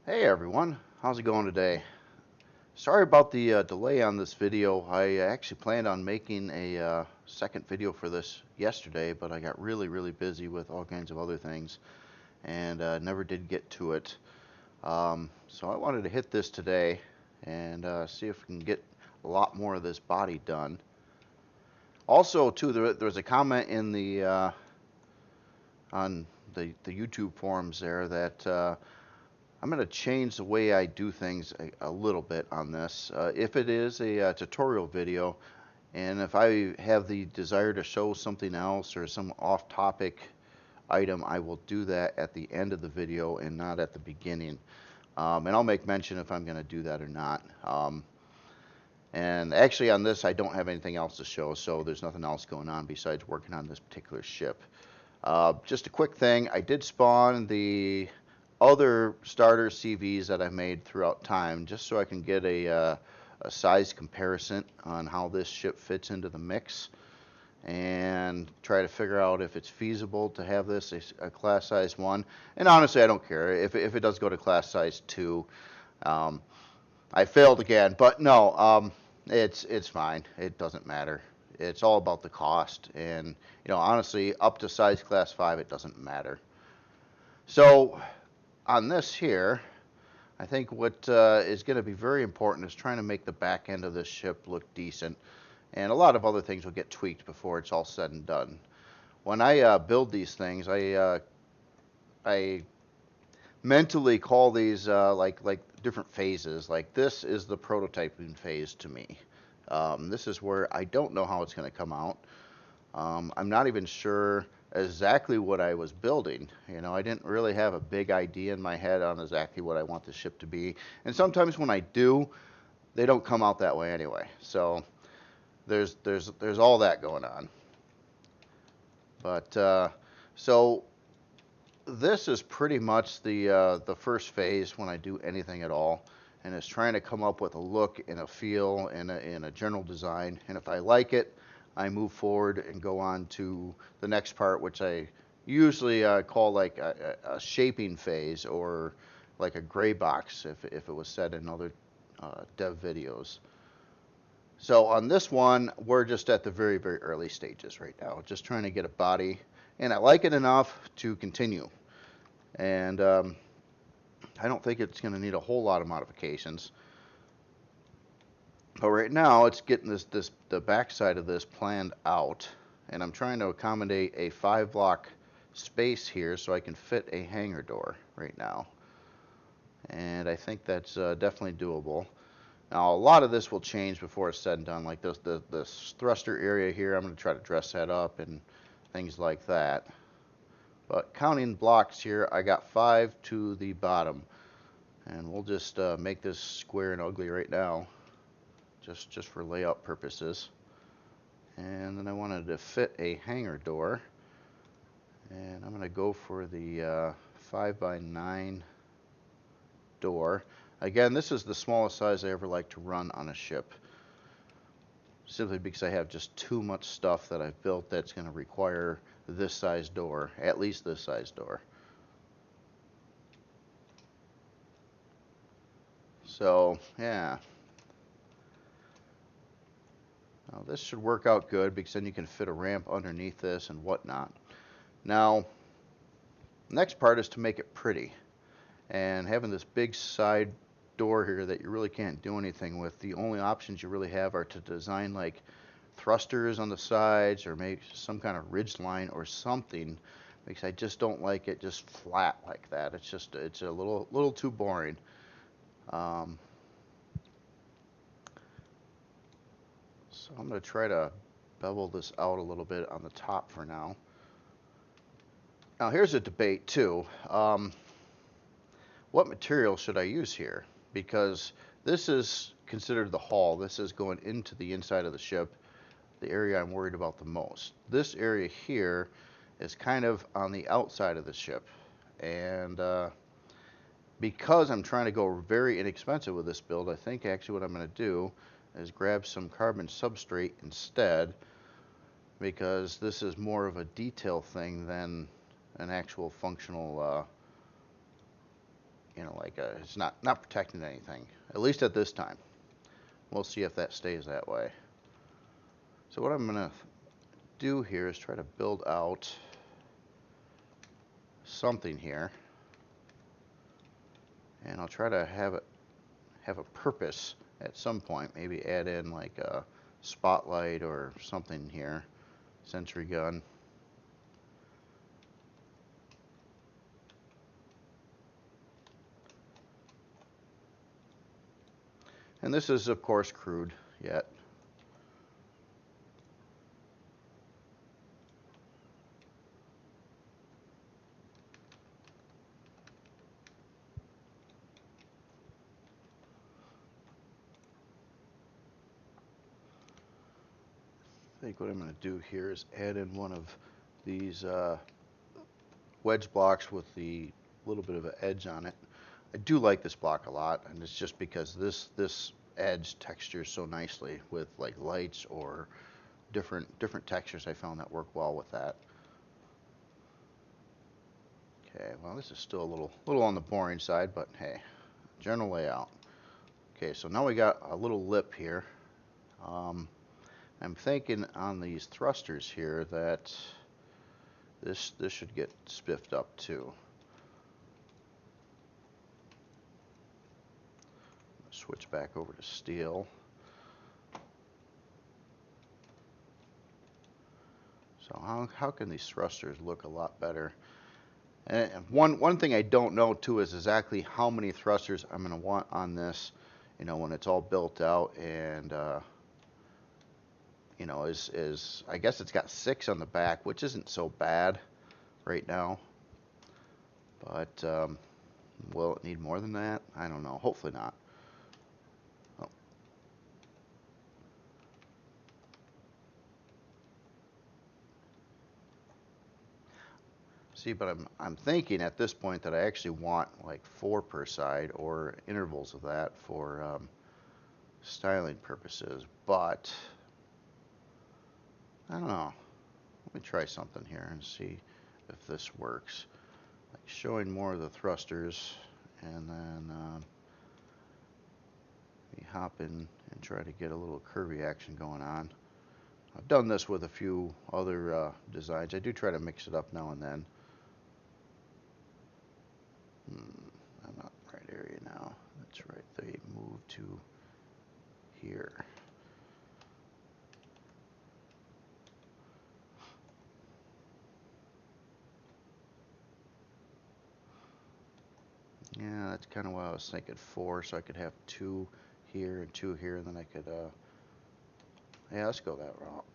Hey everyone, how's it going today? Sorry about the delay on this video. I actually planned on making a second video for this yesterday, but I got really busy with all kinds of other things and never did get to it. So I wanted to hit this today and see if we can get a lot more of this body done. Also, too, there was a comment in the on the YouTube forums there that I'm going to change the way I do things a little bit on this. If it is a tutorial video, and if I have the desire to show something else or some off-topic item, I will do that at the end of the video and not at the beginning. And I'll make mention if I'm going to do that or not. And actually on this, I don't have anything else to show, so there's nothing else going on besides working on this particular ship. Just a quick thing, I did spawn the other starter CVs that I made throughout time, just so I can get a size comparison on how this ship fits into the mix and try to figure out if it's feasible to have this a class size 1. And honestly, I don't care if it does go to class size 2. I failed again, but no, it's fine. It doesn't matter. It's all about the cost, and honestly, up to size class 5, it doesn't matter. So on this here, I think what is going to be very important is trying to make the back end of this ship look decent, and a lot of other things will get tweaked before it's all said and done. When I build these things, I mentally call these like different phases. Like this is the prototyping phase to me. This is where I don't know how it's going to come out. I'm not even sure exactly what I was building. I didn't really have a big idea in my head on exactly what I want the ship to be. And sometimes when I do, they don't come out that way anyway. So there's all that going on. But so this is pretty much the first phase when I do anything at all, and it's trying to come up with a look and a feel and a general design. And if I like it, I move forward and go on to the next part, which I usually call like a shaping phase, or like a gray box if it was said in other dev videos. So on this one, we're just at the very early stages right now, just trying to get a body, and I like it enough to continue. And I don't think it's going to need a whole lot of modifications. But right now, it's getting the backside of this planned out, and I'm trying to accommodate a 5-block space here so I can fit a hangar door right now. And I think that's definitely doable. Now, a lot of this will change before it's said and done. Like this thruster area here, I'm going to try to dress that up and things like that. But counting blocks here, I got 5 to the bottom. And we'll just make this square and ugly right now, just for layout purposes. And then I wanted to fit a hangar door, and I'm going to go for the 5x9 door. Again, this is the smallest size I ever like to run on a ship, simply because I have just too much stuff that I've built that's going to require this size door, at least this size door. So yeah, now this should work out good, because then you can fit a ramp underneath this and whatnot. Now, next part is to make it pretty, and having this big side door here that you really can't do anything with. The only options you really have are to design like thrusters on the sides, or maybe some kind of ridge line or something, because I just don't like it just flat like that. It's a little too boring. So I'm going to try to bevel this out a little bit on the top for now. Now here's a debate too. What material should I use here? Because this is considered the hull. This is going into the inside of the ship, the area I'm worried about the most. This area here is kind of on the outside of the ship. And because I'm trying to go very inexpensive with this build, I think actually what I'm going to do is grab some carbon substrate instead, because this is more of a detail thing than an actual functional you know, like it's not protecting anything, at least at this time. We'll see if that stays that way. So what I'm gonna do here is try to build out something here, and I'll try to have a purpose at some point. Maybe add in like a spotlight or something here, sentry gun. And this is of course crude yet. I think what I'm going to do here is add in one of these wedge blocks with the little bit of an edge on it. I do like this block a lot, and it's just because this edge textures so nicely with like lights or different textures. I found that work well with that. Okay, well this is still a little on the boring side, but hey, general layout. Okay, so now we got a little lip here. I'm thinking on these thrusters here that this should get spiffed up too. Switch back over to steel. So how can these thrusters look a lot better? And one thing I don't know too is exactly how many thrusters I'm going to want on this, you know, when it's all built out. And you know, I guess it's got 6 on the back, which isn't so bad right now. But will it need more than that? I don't know. Hopefully not. Oh. See, but I'm thinking at this point that I actually want like 4 per side or intervals of that for styling purposes. But I don't know. Let me try something here and see if this works. Like showing more of the thrusters, and then we hop in and try to get a little curvy action going on. I've done this with a few other designs. I do try to mix it up now and then. I'm not in the right area now. That's right. They move to here. Yeah, that's kind of what I was thinking. 4, so I could have 2 here and 2 here, and then I could, yeah, let's go that route.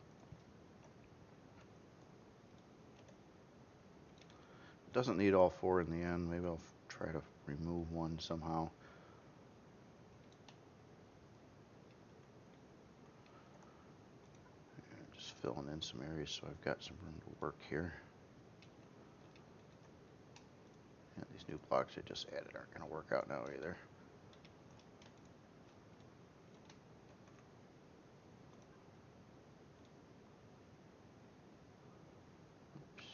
Doesn't need all 4 in the end. Maybe I'll try to remove one somehow. Just filling in some areas so I've got some room to work here. And these new blocks I just added aren't going to work out now either. Oops.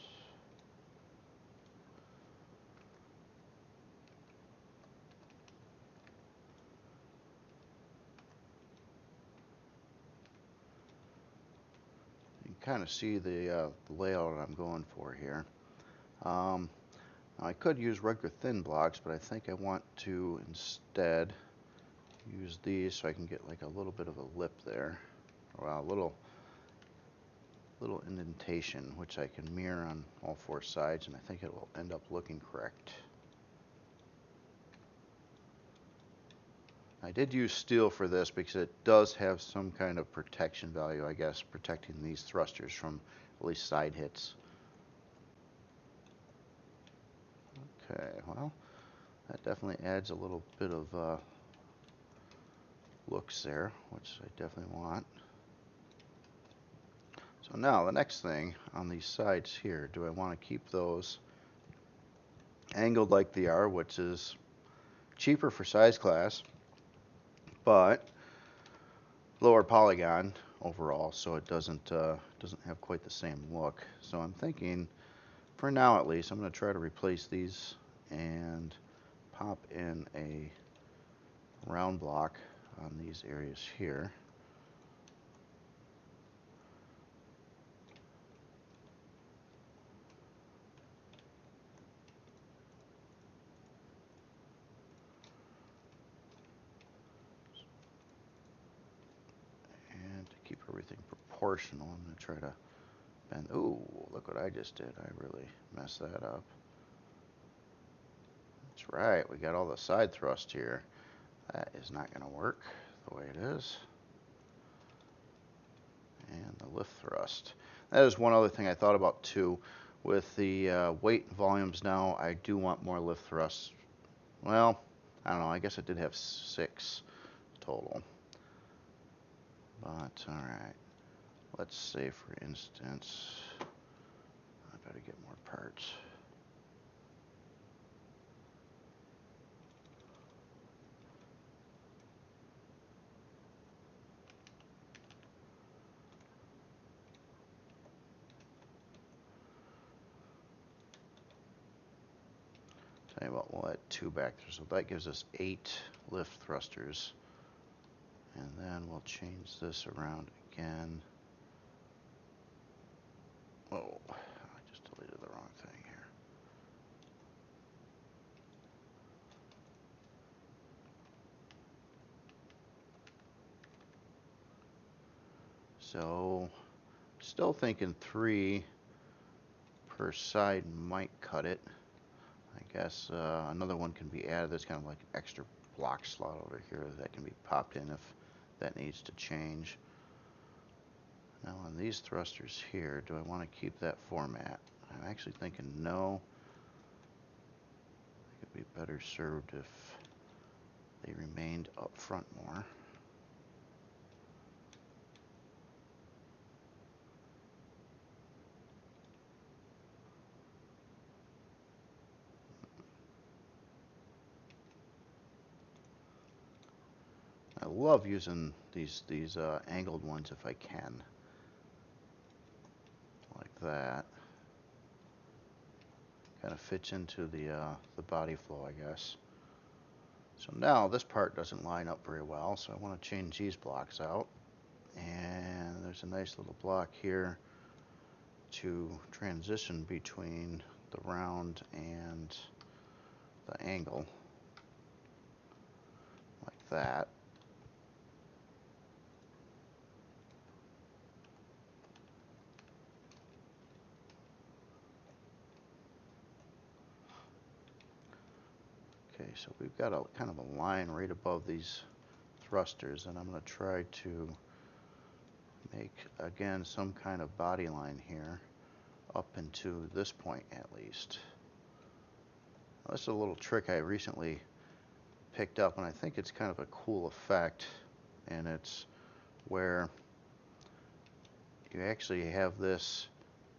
You can kind of see the layout I'm going for here. I could use regular thin blocks, but I think I want to instead use these so I can get like a little bit of a lip there, or a little indentation, which I can mirror on all 4 sides, and I think it will end up looking correct. I did use steel for this because it does have some kind of protection value, I guess, protecting these thrusters from at least side hits. Okay, well, that definitely adds a little bit of looks there, which I definitely want. So now the next thing on these sides here, do I want to keep those angled like they are, which is cheaper for size class, but lower polygon overall, so it doesn't have quite the same look. So I'm thinking, for now at least, I'm going to try to replace these and pop in a round block on these areas here. And to keep everything proportional, I'm going to try to bend. Ooh, look what I just did. I really messed that up. That's right, we got all the side thrust here. That is not going to work the way it is. And the lift thrust. That is one other thing I thought about too. With the weight and volumes now, I do want more lift thrusts. Well, I don't know, I guess I did have 6 total. But, alright. Let's say, for instance, I better get more parts. Tell you what, we'll add 2 back there. So that gives us 8 lift thrusters. And then we'll change this around again. Oh, I just deleted the wrong thing here. So, still thinking 3 per side might cut it. I guess another one can be added. There's kind of like an extra block slot over here that can be popped in if that needs to change. Now on these thrusters here, do I want to keep that format? I'm actually thinking no. It could be better served if they remained up front more. I love using these angled ones if I can, like that. Kind of fits into the body flow, I guess. So now this part doesn't line up very well, so I want to change these blocks out. And there's a nice little block here to transition between the round and the angle, like that. Okay, so we've got a kind of a line right above these thrusters, and I'm going to try to make, again, some kind of body line here up into this point at least. Now, this is a little trick I recently picked up, and I think it's kind of a cool effect, and it's where you actually have this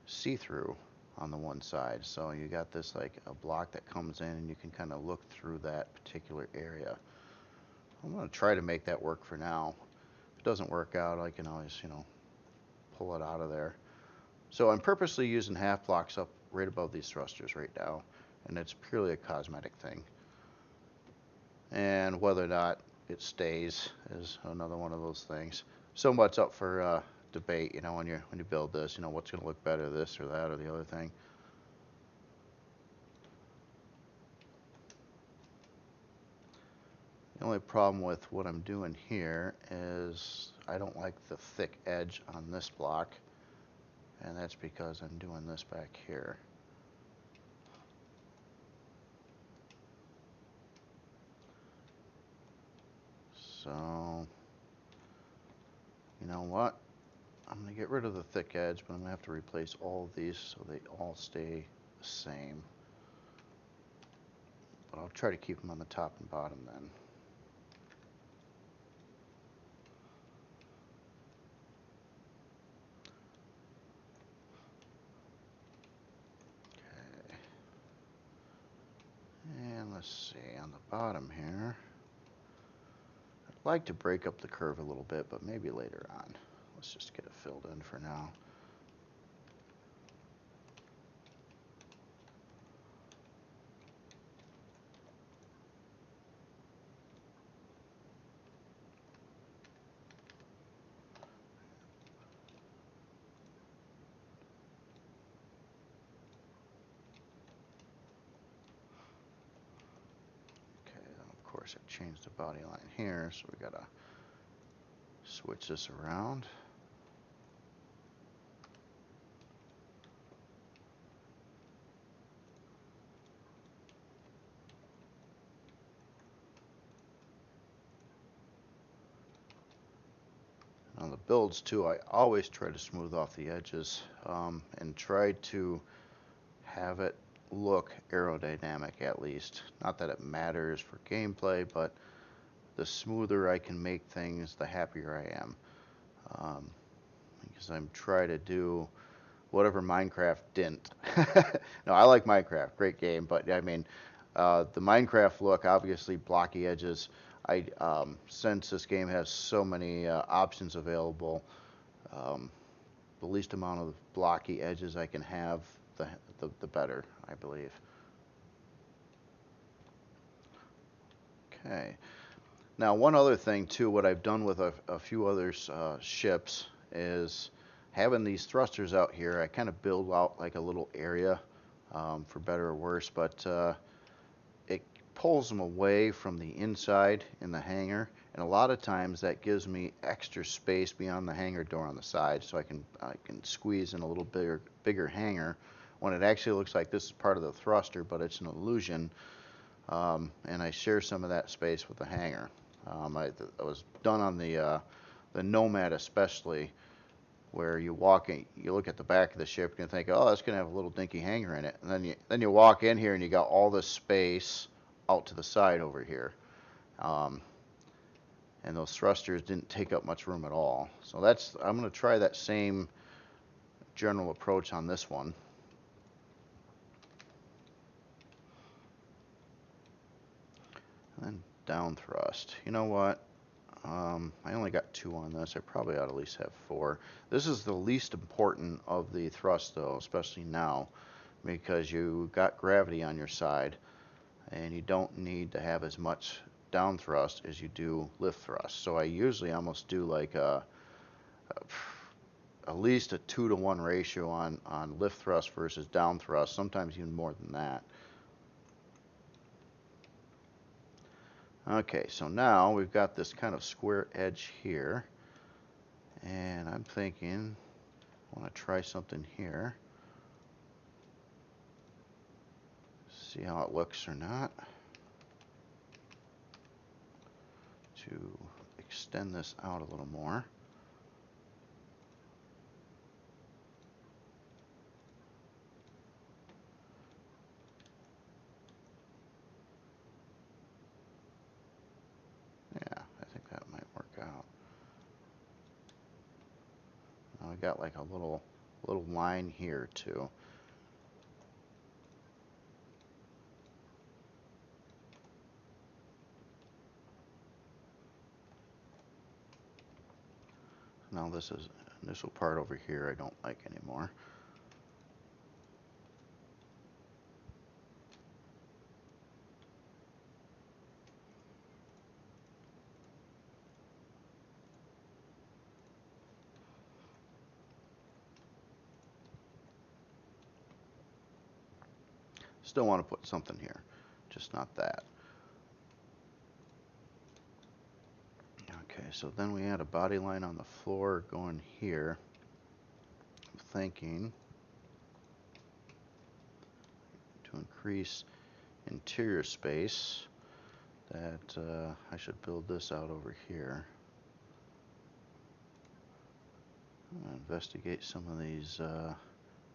see-through on the one side. So you got this like a block that comes in and you can kind of look through that particular area. I'm going to try to make that work for now. If it doesn't work out, I can always, pull it out of there. So I'm purposely using half blocks up right above these thrusters right now, and it's purely a cosmetic thing. And whether or not it stays is another one of those things. So much up for debate, when you build this, what's going to look better, this or that or the other thing. The only problem with what I'm doing here is I don't like the thick edge on this block, and that's because I'm doing this back here. So, you know what? I'm going to get rid of the thick edge, but I'm going to have to replace all of these so they all stay the same. But I'll try to keep them on the top and bottom then. Okay. And let's see, on the bottom here, I'd like to break up the curve a little bit, but maybe later on. Let's just get it filled in for now. course, I've changed the body line here, so we gotta switch this around. On the builds too, I always try to smooth off the edges and try to have it look aerodynamic at least. Not that it matters for gameplay, but the smoother I can make things, the happier I am. Because I'm trying to do whatever Minecraft didn't. No, I like Minecraft, great game, but I mean, the Minecraft look, obviously blocky edges. Since this game has so many options available, the least amount of blocky edges I can have, the better, I believe. Okay. Now, one other thing too, what I've done with a few other ships is having these thrusters out here. I kind of build out like a little area, for better or worse, but it pulls them away from the inside in the hangar, and a lot of times that gives me extra space beyond the hangar door on the side, so I can squeeze in a little bigger hangar when it actually looks like this is part of the thruster, but it's an illusion, and I share some of that space with the hangar. I was done on the Nomad especially, where you walk in, you look at the back of the ship and think, oh, that's gonna have a little dinky hangar in it, and then you walk in here and you got all this space out to the side over here, and those thrusters didn't take up much room at all. So I'm gonna try that same general approach on this one. And then down thrust. You know what? I only got 2 on this. I probably ought to at least have 4. This is the least important of the thrust, though, especially now, because you got gravity on your side, and you don't need to have as much down thrust as you do lift thrust. So I usually almost do like at least a 2-to-1 ratio on lift thrust versus down thrust, sometimes even more than that. Okay, so now we've got this kind of square edge here, and I'm thinking I want to try something here, see how it looks or not, to extend this out a little more. Yeah, I think that might work out. Now I got like a little line here too. Now this initial part over here I don't like anymore. Still want to put something here, just not that. Okay, so then we add a body line on the floor going here. I'm thinking to increase interior space that I should build this out over here. I'm going to investigate some of these.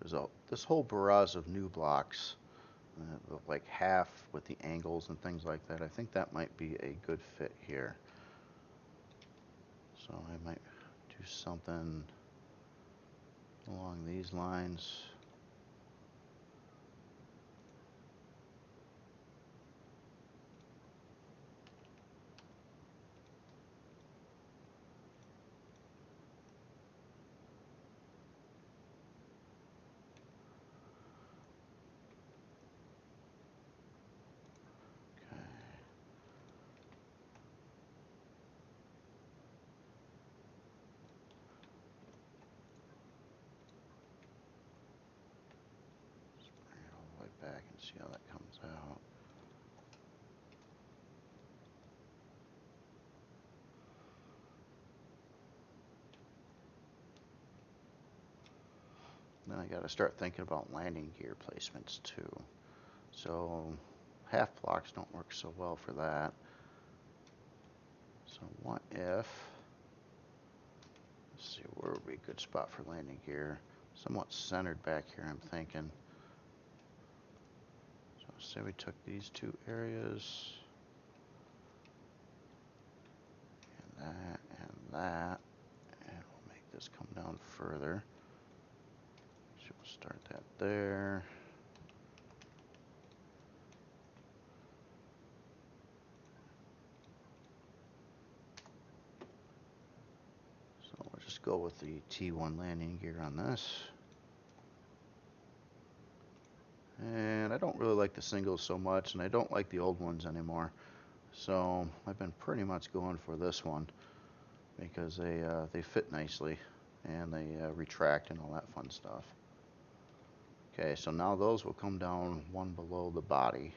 There's this whole barrage of new blocks, like half with the angles and things like that. I think that might be a good fit here. So I might do something along these lines. Back and see how that comes out. then I got to start thinking about landing gear placements too. So half blocks don't work so well for that. So what if, let's see, where would be a good spot for landing gear? Somewhat centered back here, I'm thinking. So say we took these two areas, and that, and we'll make this come down further. So we'll start that there. So we'll just go with the T1 landing gear on this. And I don't really like the singles so much, and I don't like the old ones anymore. So I've been pretty much going for this one because they fit nicely and they retract and all that fun stuff. Okay, so now those will come down one below the body,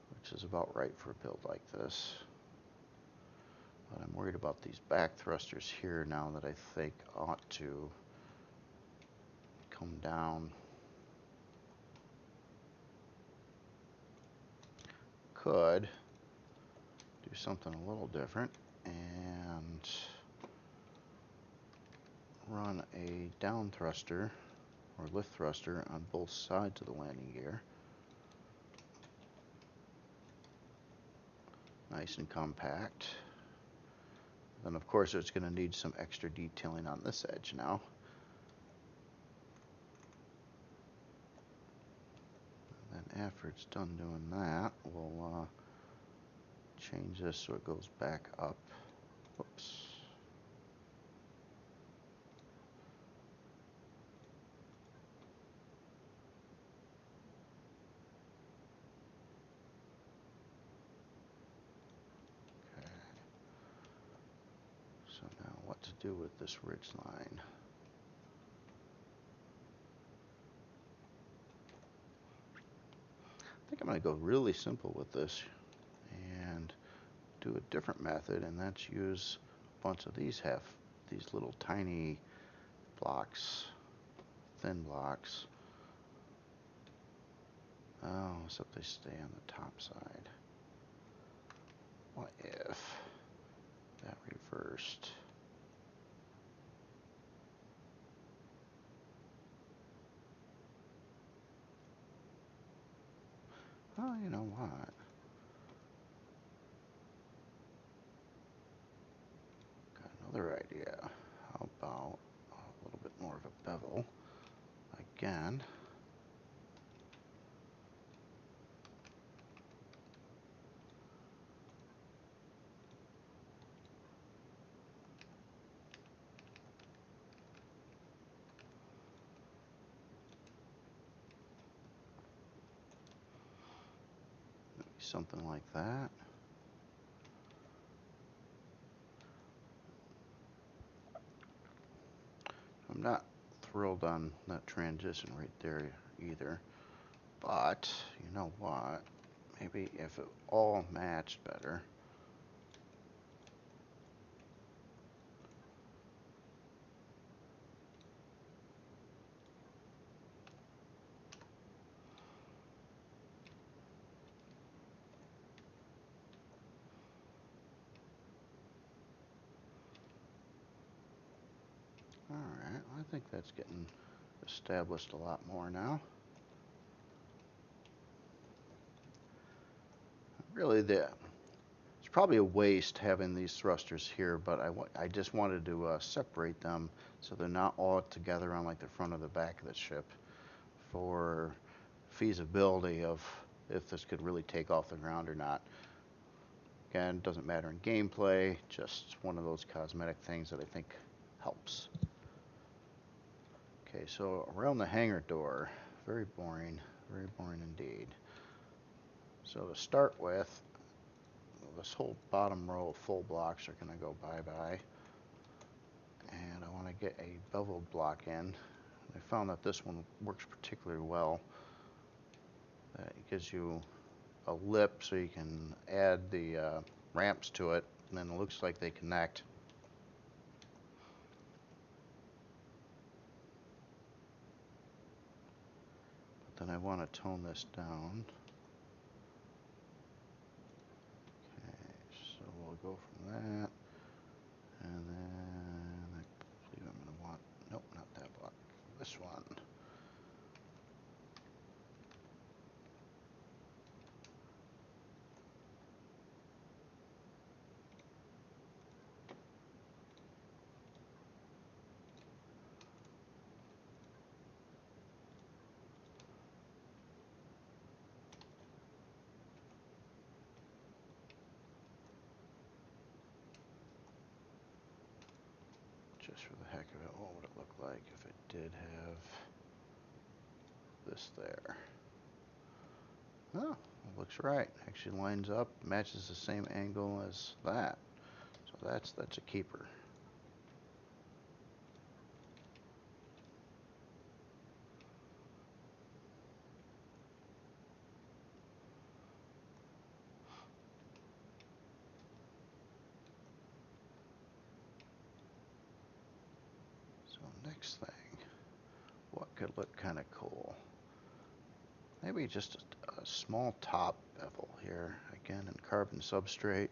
which is about right for a build like this. But I'm worried about these back thrusters here now that I think ought to come down. Could do something a little different and run a down thruster or lift thruster on both sides of the landing gear. Nice and compact. Then of course it's going to need some extra detailing on this edge now. And then after it's done doing that, we'll change this so it goes back up. Whoops. Okay. So now what to do with this ridge line? I think I'm going to go really simple with this and do a different method, and that's use a bunch of these little tiny blocks, thin blocks. Oh, except they stay on the top side. What if that reversed? Oh, you know what? Got another idea. How about a little bit more of a bevel? Again. Maybe something like that. I'm not thrilled on that transition right there either, but you know what? Maybe if it all matched better. Alright, I think that's getting established a lot more now. Really, it's probably a waste having these thrusters here, but I just wanted to separate them so they're not all together on like the front of the back of the ship for feasibility of if this could really take off the ground or not. Again, it doesn't matter in gameplay, just one of those cosmetic things that I think helps. Okay, so around the hangar door, very boring indeed. So to start with, this whole bottom row of full blocks are going to go bye-bye. And I want to get a beveled block in. I found that this one works particularly well. It gives you a lip so you can add the ramps to it, and then it looks like they connect. then I want to tone this down. Okay, so we'll go from that, and then I believe I'm going to want, nope, not that block, this one. Just for the heck of it, what would it look like if it did have this there? Oh, it looks right. Actually lines up, matches the same angle as that. So that's a keeper. So next thing, what could look kind of cool? Maybe just a small top bevel here, again in carbon substrate.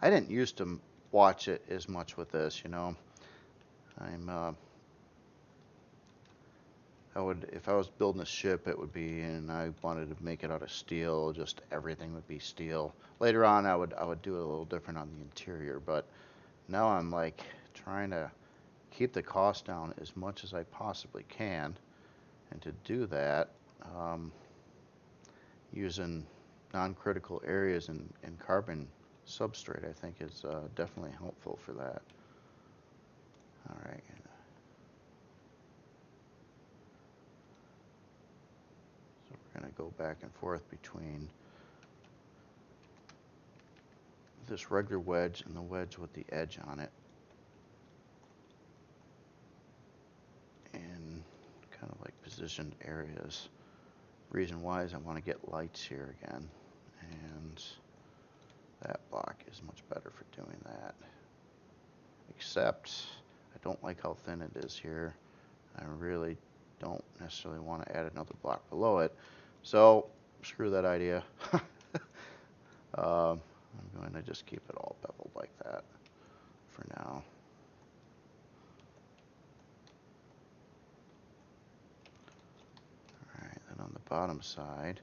I didn't used to watch it as much with this, you know. If I was building a ship, it would be, and I wanted to make it out of steel, just everything would be steel. Later on, I would do it a little different on the interior, but now I'm like trying to keep the cost down as much as I possibly can, and to do that, using non-critical areas in carbon substrate, I think is definitely helpful for that. All right. So we're going to go back and forth between this regular wedge and the wedge with the edge on it. In kind of like positioned areas. Reason why is I want to get lights here again. And that block is much better for doing that. Except I don't like how thin it is here. I really don't necessarily want to add another block below it. So screw that idea. I'm going to just keep it all beveled like that for now. Alright, then on the bottom side,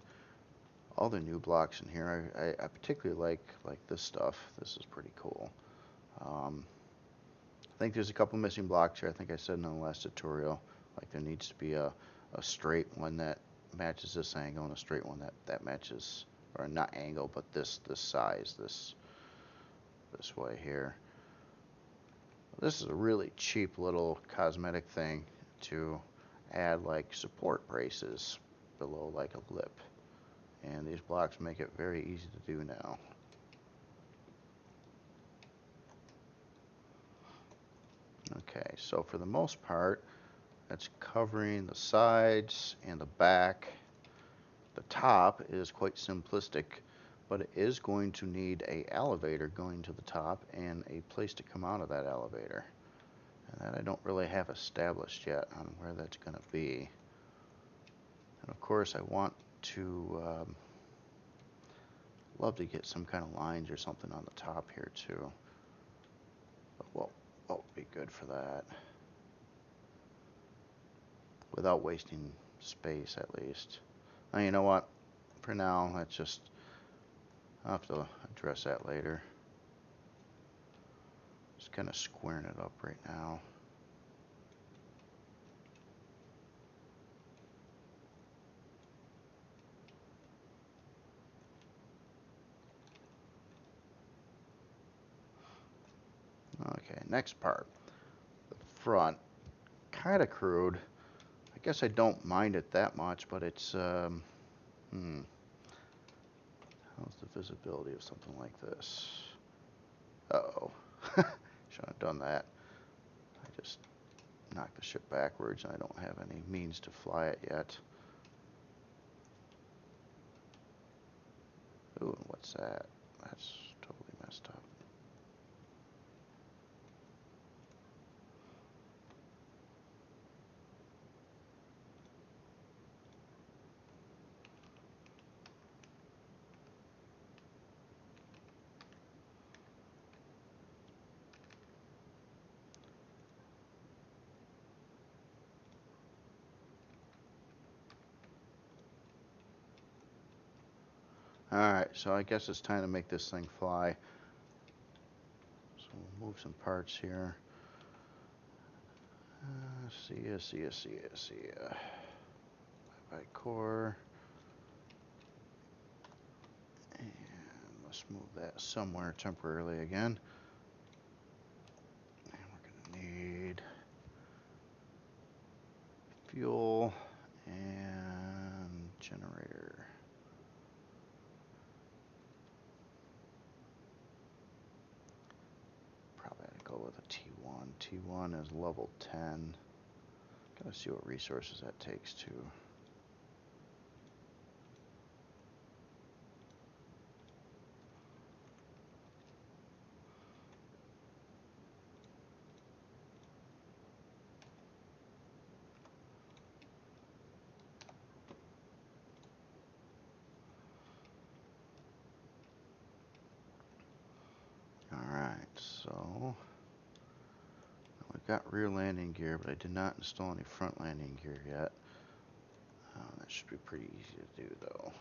all the new blocks in here, I particularly like this stuff. This is pretty cool. I think there's a couple missing blocks here. I think I said in the last tutorial, like there needs to be a straight one that matches this angle and a straight one that matches, or not angle, but this size, this way here. This is a really cheap little cosmetic thing to add like support braces below like a lip. And these blocks make it very easy to do now. Okay, so for the most part, that's covering the sides and the back. The top is quite simplistic, but it is going to need an elevator going to the top and a place to come out of that elevator. And that I don't really have established yet on where that's going to be. And of course, I want to love to get some kind of lines or something on the top here too. But what would be good for that? Without wasting space, at least. Now, you know what? For now, let's just, I'll have to address that later. Just kind of squaring it up right now. Okay, next part. The front. Kind of crude. I guess I don't mind it that much, but it's, how's the visibility of something like this? Uh-oh. Shouldn't have done that. I just knocked the ship backwards and I don't have any means to fly it yet. Ooh, and what's that? That's totally messed up. Alright, so I guess it's time to make this thing fly. So we'll move some parts here. See ya. Bye core. And let's move that somewhere temporarily again. And we're going to need fuel and generator. Probably ought to go with a T1. T1 is level 10. Gotta see what resources that takes too. Alright, so we've got rear landing gear, but I did not install any front landing gear yet. That should be pretty easy to do though.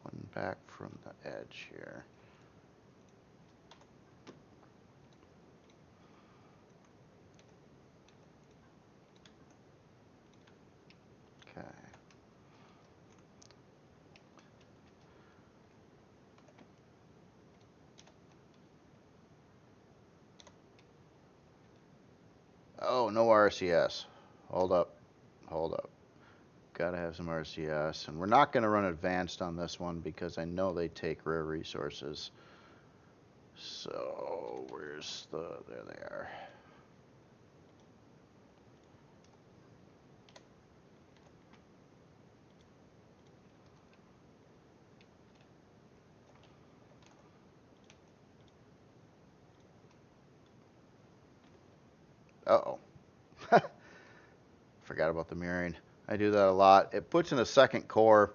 One back from the edge here. Okay. Oh, no RCS. Hold up. Gotta have some RCS. And we're not gonna run advanced on this one because I know they take rare resources. So, where's there they are. Uh-oh. Forgot about the mirroring. I do that a lot. It puts in a second core,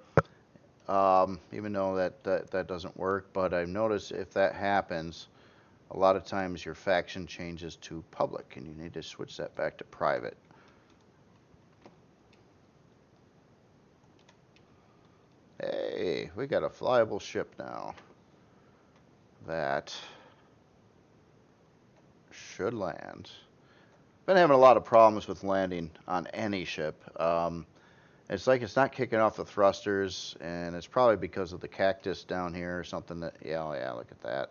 even though that doesn't work. But I've noticed if that happens, a lot of times your faction changes to public, and you need to switch that back to private. Hey, we got a flyable ship now. That should land. Been having a lot of problems with landing on any ship. It's like it's not kicking off the thrusters, and it's probably because of the cactus down here or something that, yeah, look at that.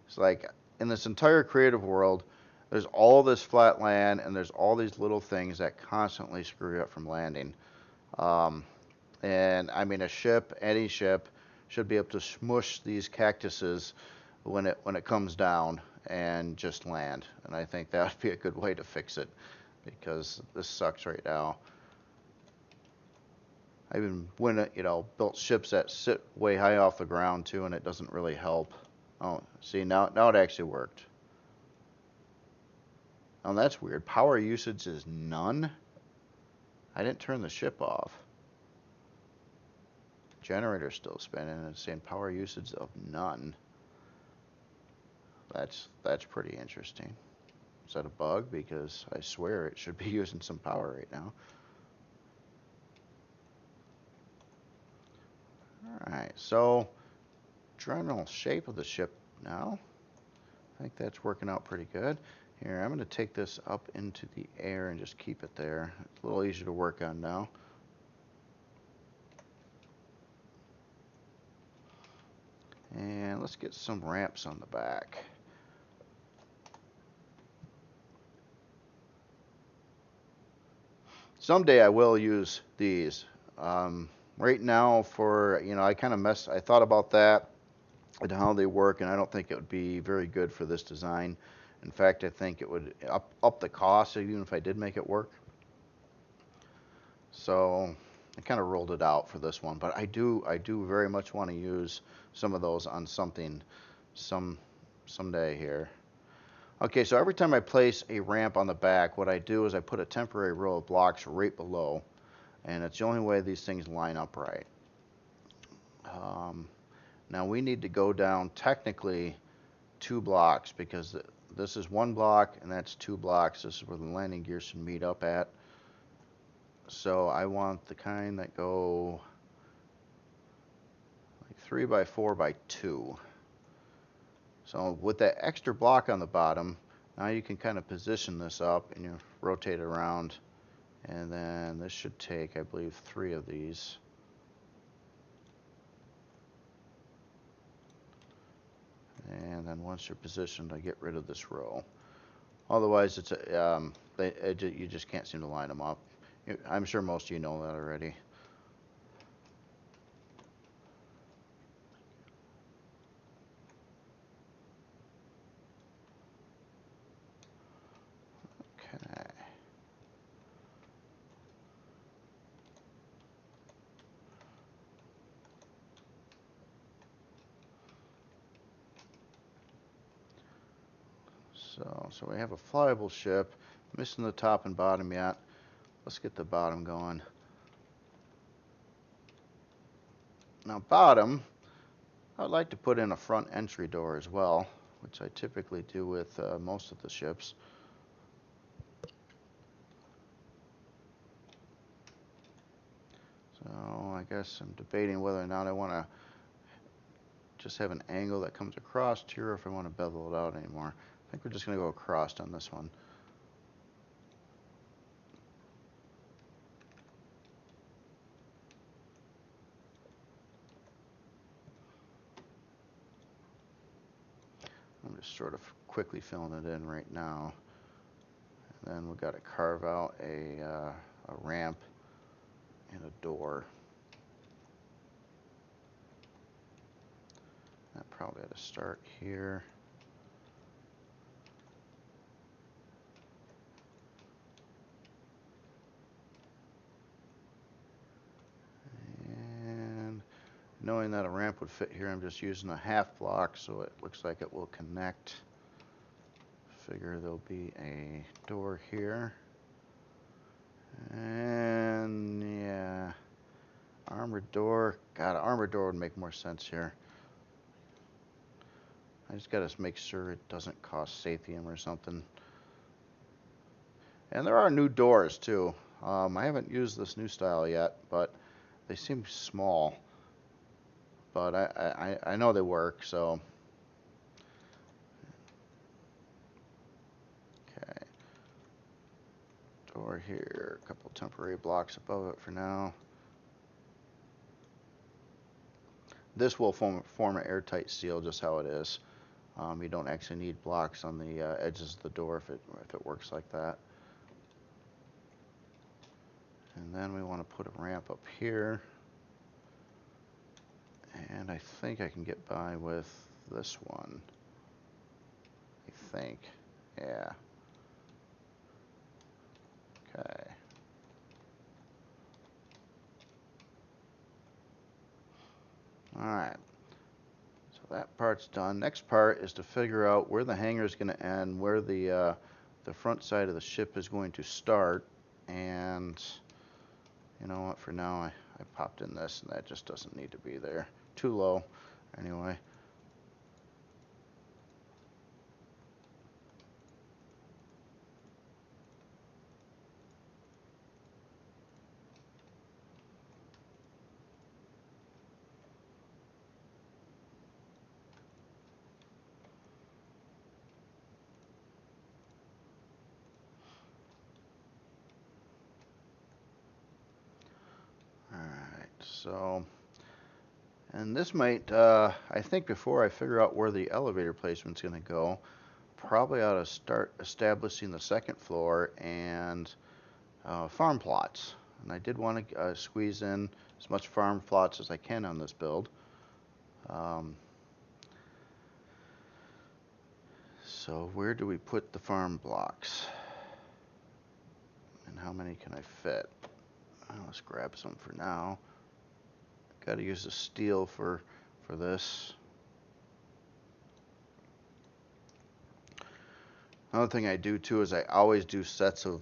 It's like in this entire creative world, there's all this flat land, and there's all these little things that constantly screw you up from landing. And I mean, a ship, any ship, should be able to smush these cactuses when it comes down and just land. And I think that would be a good way to fix it, because this sucks right now. I even built ships that sit way high off the ground too, and it doesn't really help. Oh, see, now it actually worked. Oh, that's weird. Power usage is none. I didn't turn the ship off. Generator's still spinning, and it's saying power usage of none. That's pretty interesting. Is that a bug? Because I swear it should be using some power right now. Alright, so general shape of the ship now. I think that's working out pretty good. Here, I'm going to take this up into the air and just keep it there. It's a little easier to work on now. And let's get some ramps on the back. Someday I will use these. Right now I thought about that and how they work, and I don't think it would be very good for this design. In fact, I think it would up the cost even if I did make it work. So I kind of ruled it out for this one, but I do very much want to use some of those on something someday here. Okay, so every time I place a ramp on the back, what I do is I put a temporary row of blocks right below, and it's the only way these things line up right. Now we need to go down technically 2 blocks, because this is 1 block and that's 2 blocks. This is where the landing gear should meet up at. So I want the kind that go like 3 by 4 by 2. So with that extra block on the bottom, now you can kind of position this up and you rotate it around. And then this should take, I believe, 3 of these. And then once you're positioned, I get rid of this row. Otherwise, it's you just can't seem to line them up. I'm sure most of you know that already. Okay. So we have a flyable ship, missing the top and bottom yet. Let's get the bottom going. Now bottom, I'd like to put in a front entry door as well, which I typically do with most of the ships. So I guess I'm debating whether or not I want to just have an angle that comes across here, or if I want to bevel it out anymore. I think we're just going to go across on this one. I'm just sort of quickly filling it in right now. And then we've got to carve out a ramp and a door. That probably had to start here. And knowing that a ramp would fit here, I'm just using a half block so it looks like it will connect. Figure there'll be a door here. And yeah, armored door. God, an armored door would make more sense here. I just got to make sure it doesn't cost Sathium or something. And there are new doors too. I haven't used this new style yet, but they seem small. But I know they work, so. Okay. Door here, a couple temporary blocks above it for now. This will form an airtight seal just how it is. You don't actually need blocks on the edges of the door if it works like that. And then we want to put a ramp up here. And I think I can get by with this one. I think. Yeah. Okay. Alright. So that part's done. Next part is to figure out where the hangar is going to end, where the front side of the ship is going to start. And you know what, for now I popped in this, and that just doesn't need to be there. Too low, anyway. Alright, so, and this might, I think before I figure out where the elevator placement's going to go, probably ought to start establishing the second floor and farm plots. And I did want to squeeze in as much farm plots as I can on this build. So where do we put the farm blocks? And how many can I fit? Let's grab some for now. Got to use the steel for this. Another thing I do too is I always do sets of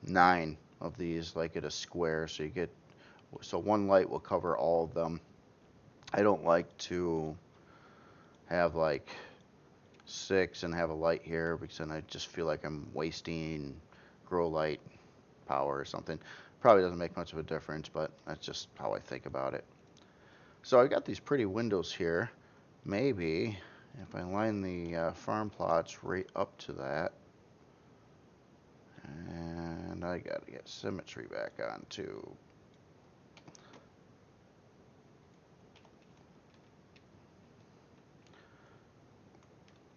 9 of these, like at a square, so one light will cover all of them. I don't like to have like 6 and have a light here, because then I just feel like I'm wasting grow light power or something. Probably doesn't make much of a difference, but that's just how I think about it. So I got these pretty windows here. Maybe if I line the farm plots right up to that, and I got to get symmetry back on too.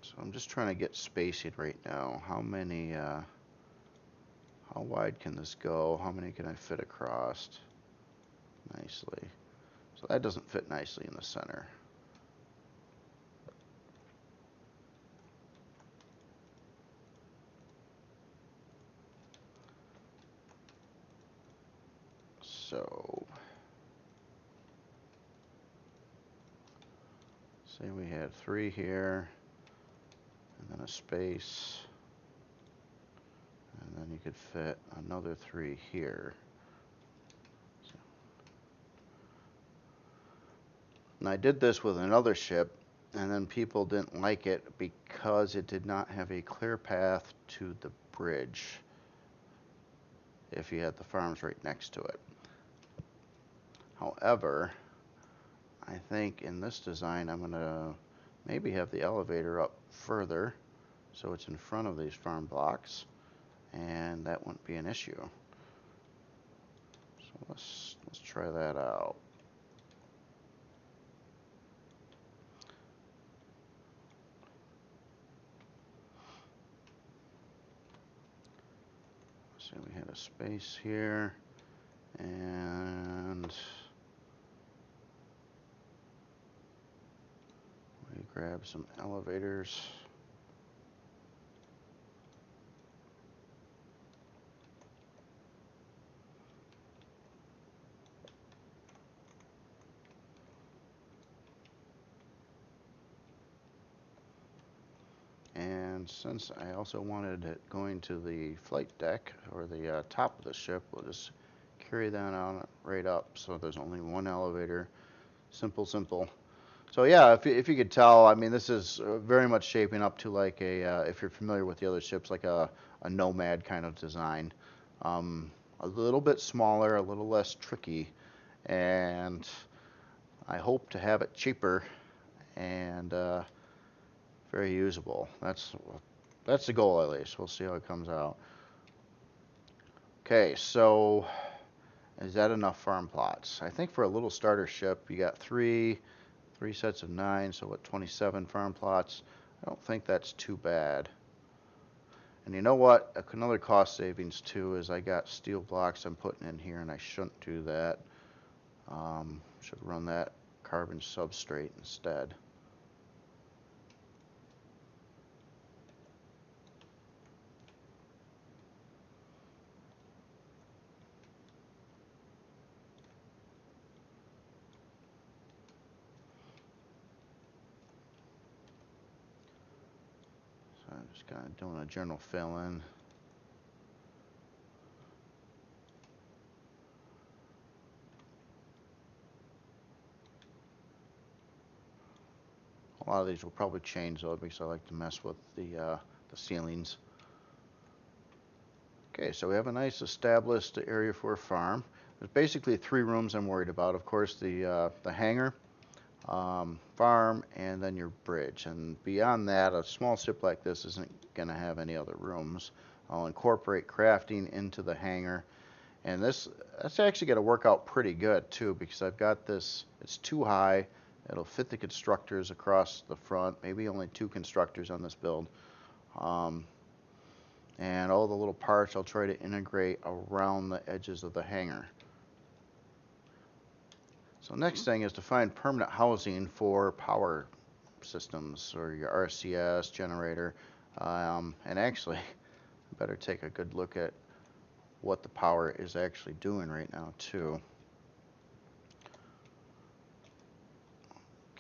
So I'm just trying to get spacing right now. How wide can this go? How many can I fit across nicely? So that doesn't fit nicely in the center. So, say we had 3 here, and then a space, and then you could fit another 3 here. So, and I did this with another ship, and then people didn't like it because it did not have a clear path to the bridge if you had the farms right next to it. However, I think in this design I'm going to maybe have the elevator up further so it's in front of these farm blocks, and that wouldn't be an issue. So let's try that out. So we had a space here, and we grab some elevators. And since I also wanted it going to the flight deck or the top of the ship, we'll just carry that on right up so there's only one elevator. Simple, simple. So yeah, if you could tell, I mean, this is very much shaping up to like if you're familiar with the other ships, like a Nomad kind of design. A little bit smaller, a little less tricky, and I hope to have it cheaper and very usable. That's the goal at least. We'll see how it comes out. Okay, so is that enough farm plots? I think for a little starter ship, you got three sets of 9, so what, 27 farm plots? I don't think that's too bad. And you know what? Another cost savings too is I got steel blocks I'm putting in here, and I shouldn't do that. Should run that carbon substrate instead. So I'm just kind of doing a general fill in. A lot of these will probably change though because I like to mess with the ceilings. Okay, so we have a nice established area for a farm. There's basically 3 rooms I'm worried about. Of course, the hangar, farm, and then your bridge. And beyond that, a small ship like this isn't going to have any other rooms. I'll incorporate crafting into the hangar. And that's actually going to work out pretty good too because I've got this, it's too high. It'll fit the constructors across the front, maybe only 2 constructors on this build. And all the little parts I'll try to integrate around the edges of the hangar. So next thing is to find permanent housing for power systems or your RCS generator. And actually, I better take a good look at what the power is actually doing right now too.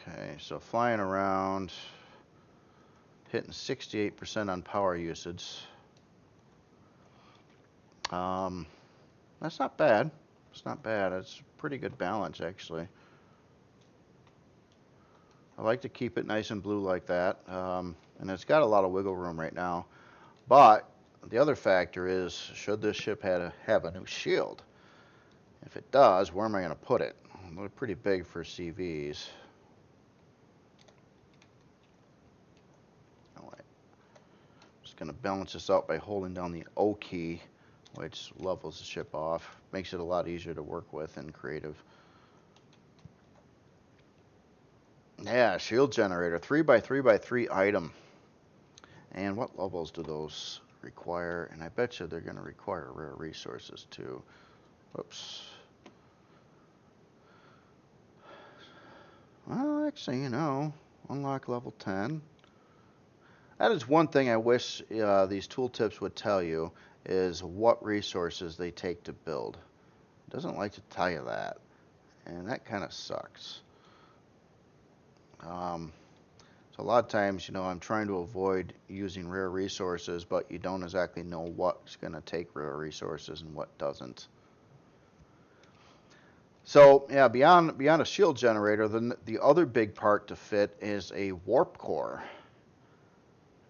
Okay, so flying around, hitting 68% on power usage. That's not bad. It's not bad. It's a pretty good balance, actually. I like to keep it nice and blue like that. And it's got a lot of wiggle room right now. But the other factor is, should this ship have a new shield? If it does, where am I going to put it? They're pretty big for CVs. All right. Just going to balance this out by holding down the O key, which levels the ship off. Makes it a lot easier to work with in creative. Yeah, shield generator, 3x3x3 item. And what levels do those require? And I bet you they're going to require rare resources too. Whoops. Well, actually, you know, unlock level 10. That is one thing I wish these tooltips would tell you, is what resources they take to build. It doesn't like to tell you that, and that kind of sucks. So a lot of times, you know, I'm trying to avoid using rare resources, but you don't exactly know what's going to take rare resources and what doesn't. So yeah, beyond a shield generator, the other big part to fit is a warp core.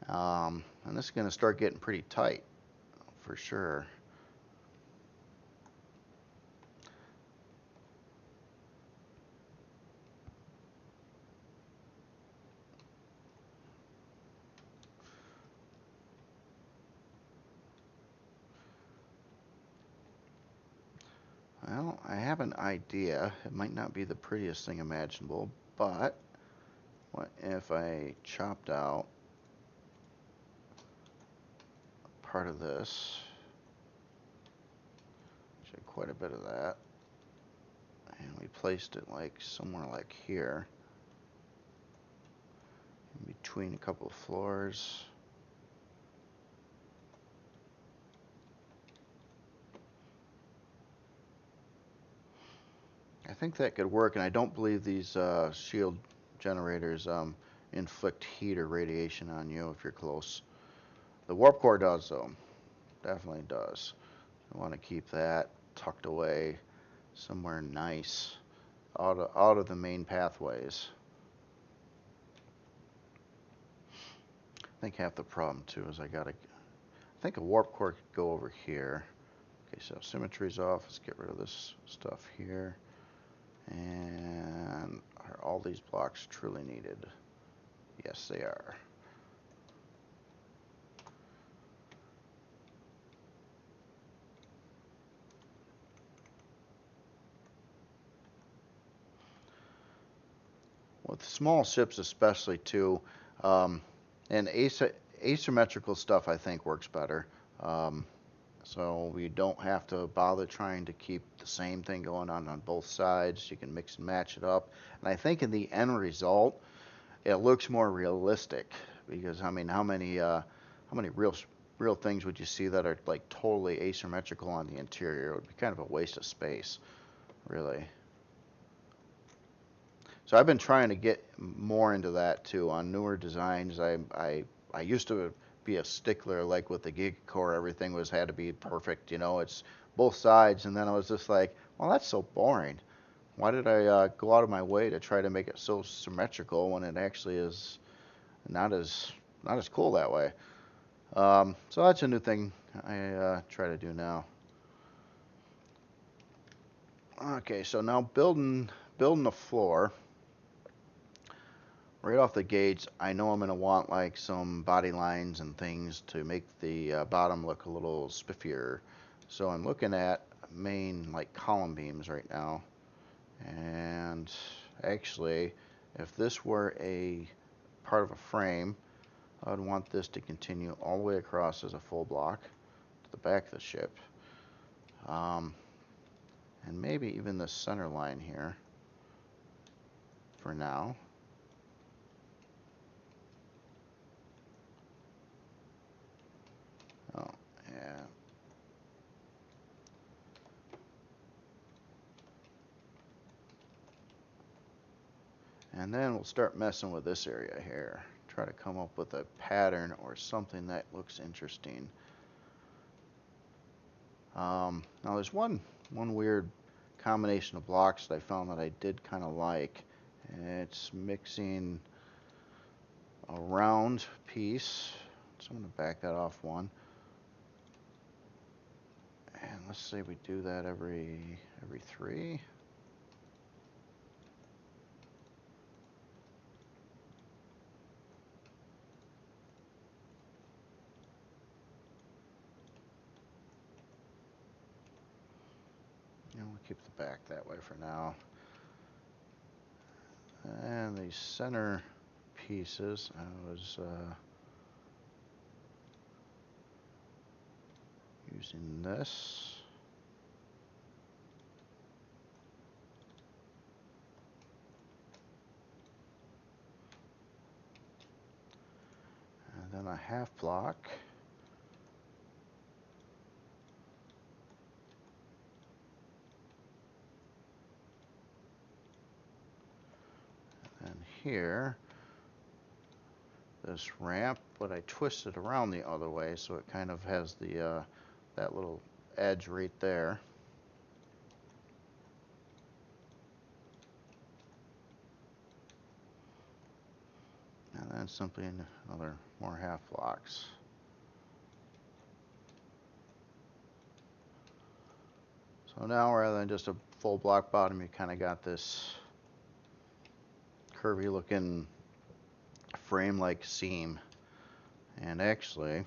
And this is going to start getting pretty tight, for sure. Well, I have an idea. It might not be the prettiest thing imaginable, but what if I chopped out part of this? Actually, quite a bit of that. And we placed it like somewhere like here, in between a couple of floors. I think that could work, and I don't believe these shield generators inflict heat or radiation on you if you're close. The warp core does, though. Definitely does. I want to keep that tucked away somewhere nice, out of the main pathways. I think half the problem too is I think a warp core could go over here. Okay, so symmetry's off. Let's get rid of this stuff here. And are all these blocks truly needed? Yes, they are. With small ships especially too, and asymmetrical stuff I think works better. So we don't have to bother trying to keep the same thing going on both sides. You can mix and match it up. And I think in the end result, it looks more realistic, because I mean, how many real things would you see that are like totally asymmetrical on the interior? It would be kind of a waste of space, really. So I've been trying to get more into that too on newer designs. I used to be a stickler, like with the Gigacore, everything had to be perfect. You know, it's both sides, and then I was just like, well, that's so boring. Why did I go out of my way to try to make it so symmetrical when it actually is not as cool that way? So that's a new thing I try to do now. Okay, so now building the floor. Right off the gates, I know I'm going to want like some body lines and things to make the bottom look a little spiffier. So I'm looking at main like column beams right now. And actually, if this were a part of a frame, I would want this to continue all the way across as a full block to the back of the ship. And maybe even the center line here for now. Oh, yeah. And then we'll start messing with this area here. Try to come up with a pattern or something that looks interesting. Now there's one weird combination of blocks that I found that I did kind of like. It's mixing a round piece. So I'm going to back that off one. And let's say we do that every 3. And we'll keep the back that way for now. And the center pieces, I was using this. And then a half block. And here, this ramp, but I twisted around the other way, so it kind of has the that little edge right there. And then simply another more half blocks. So now rather than just a full block bottom, you kind of got this curvy looking frame-like seam. And actually,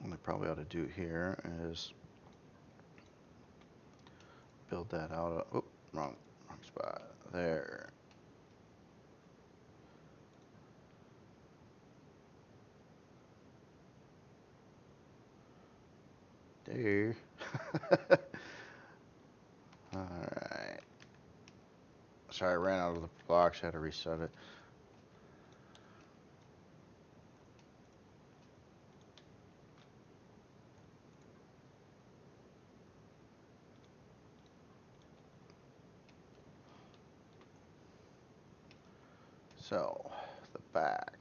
what I probably ought to do here is build that out. Oh, wrong spot. There. There. Alright. Sorry, I ran out of the blocks, had to reset it. So, the back.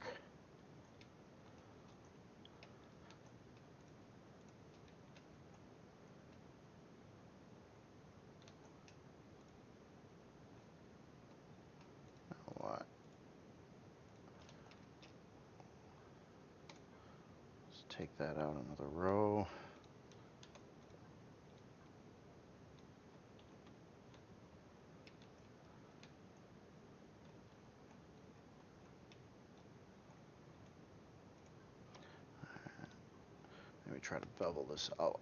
What? Let's take that out another row. Let me try to bevel this out.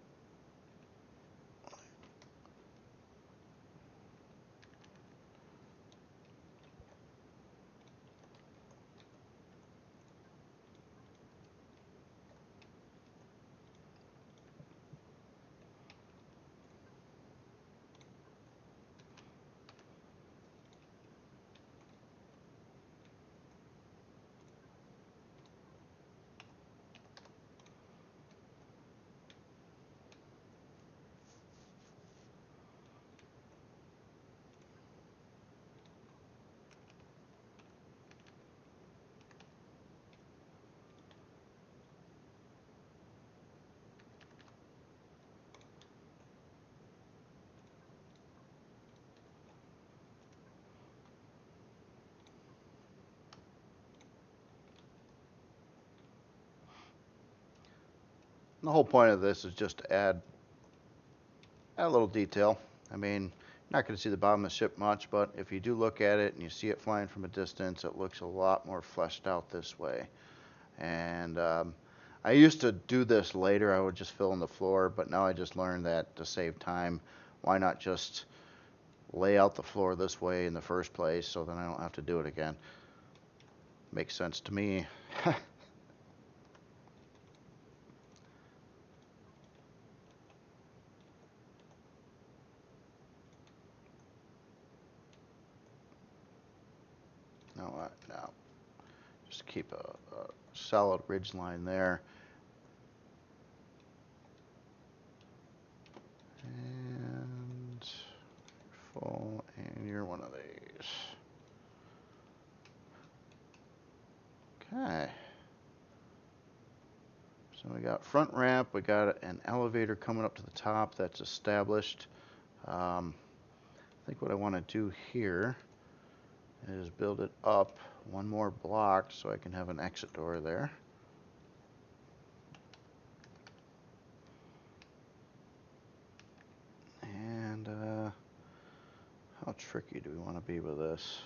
The whole point of this is just to add a little detail. I mean, you're not going to see the bottom of the ship much, but if you do look at it and you see it flying from a distance, it looks a lot more fleshed out this way. And I used to do this later. I would just fill in the floor, but now I just learned that to save time, why not just lay out the floor this way in the first place so then I don't have to do it again. Makes sense to me. No, just keep a solid ridge line there. And full, and you're one of these. Okay. So we got front ramp, we got an elevator coming up to the top that's established. I think what I want to do here is build it up one more block so I can have an exit door there. And how tricky do we want to be with this?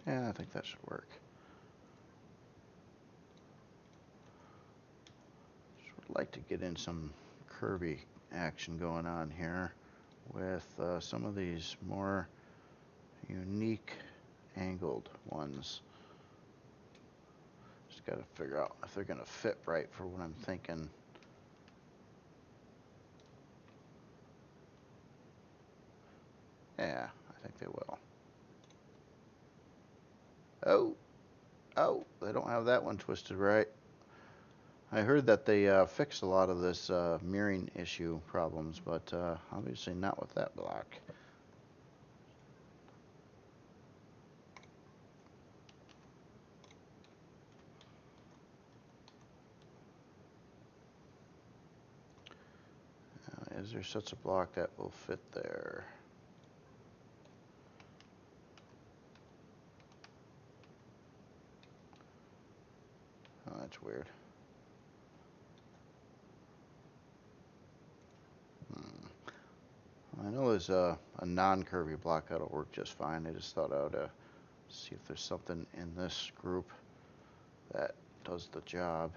Yeah, I think that should work. Just would like to get in some curvy action going on here with some of these more unique angled ones. Just got to figure out if they're going to fit right for what I'm thinking. Yeah, I think they will. Oh, they don't have that one twisted right. I heard that they fixed a lot of this mirroring issue problems, but obviously not with that block. Is there such a block that will fit there? Oh, that's weird. I know there's a non-curvy block that'll work just fine. I just thought I would see if there's something in this group that does the job.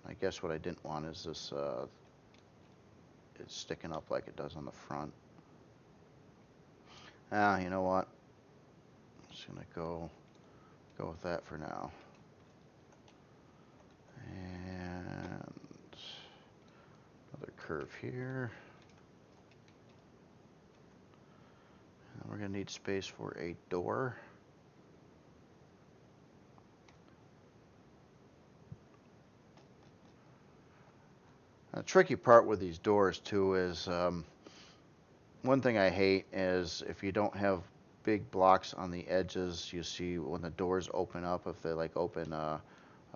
I guess what I didn't want is this it's sticking up like it does on the front. You know what? I'm just gonna go with that for now. And another curve here. And we're gonna need space for a door. The tricky part with these doors too is one thing I hate is if you don't have big blocks on the edges. You see when the doors open up, if they like open